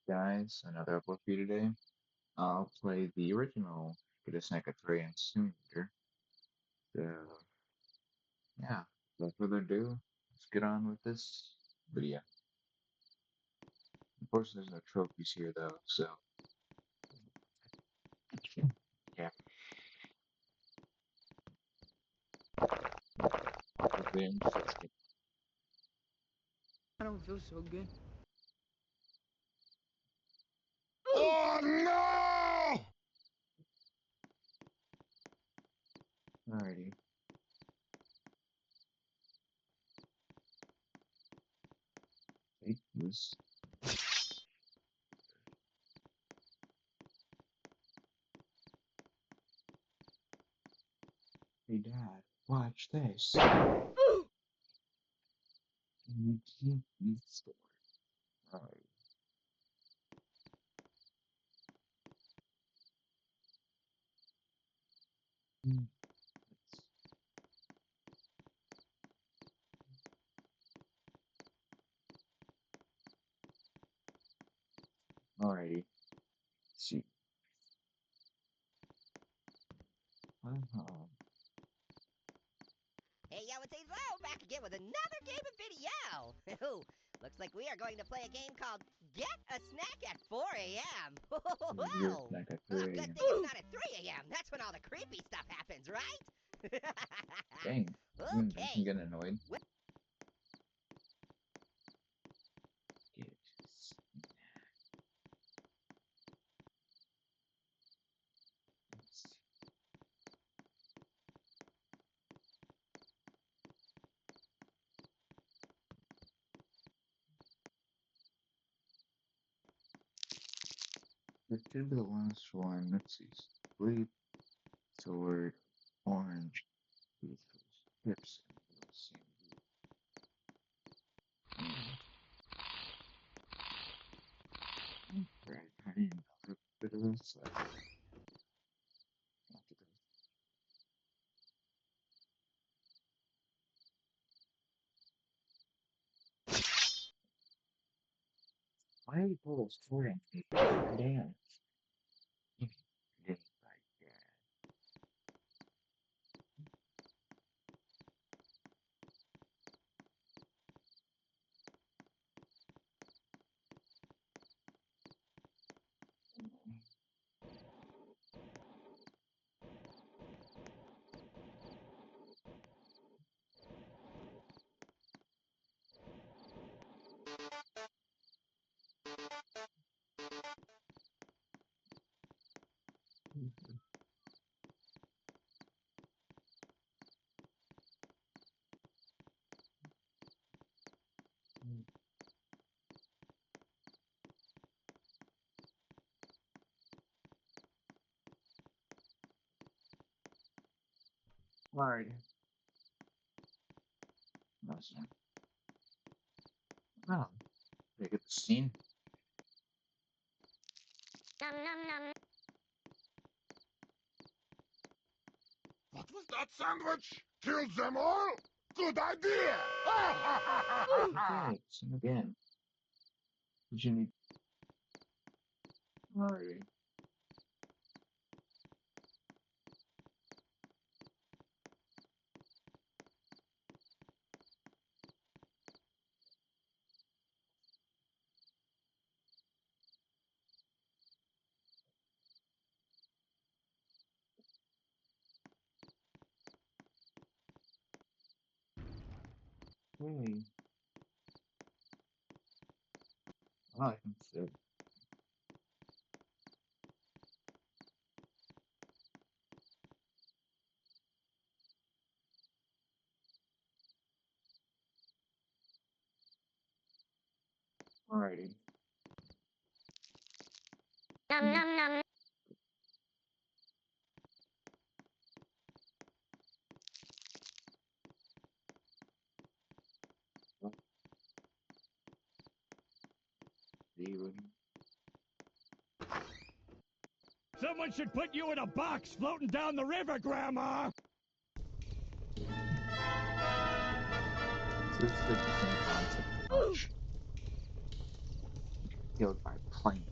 Guys, another upload for you today. I'll play the original Get a Snack at 3 AM Simulator. So, yeah, without further ado, let's get on with this video. Of course, there's no trophies here though, so yeah. Hopefully interesting. I don't feel so good. Oh no! Alrighty. Take this. Hey Dad, watch this. Story. Alright. Alrighty. Let's see. Uh-huh. Hey yo, it's Azo back again with another game of video. Ooh, looks like we are going to play a game called Get a Snack at 4 a.m. Get a Snack at 3 Good AM. thing it's not at 3 a.m. That's when all the creepy stuff happens, right? Dang. I'm Okay. getting annoyed. Well, Get Let's do the last one. Let's see. Sleep, sword, orange, hips, and little sandy. Right, I need another bit of this. After this. Why are you pull those sword at me? Damn. You didn't like that. Alright. Awesome. Oh, they get the scene. What was that sandwich? Killed them all? Good idea! Okay, scene again. Did you need? Alrighty. Hey. Oh, I can fit. Alrighty. Zero. Someone should put you in a box floating down the river, Grandma! So this is like the same concept. Ouch. killed by plane.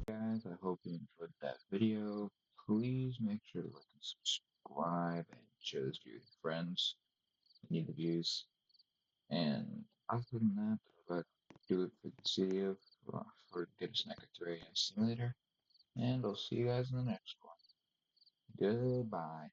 Guys, I hope you enjoyed that video. Please make sure to like and subscribe and share this video with your friends. You need the views. And other than that, I'll do it for this video for Get a Snack at 3 AM Simulator. And I'll see you guys in the next one. Goodbye.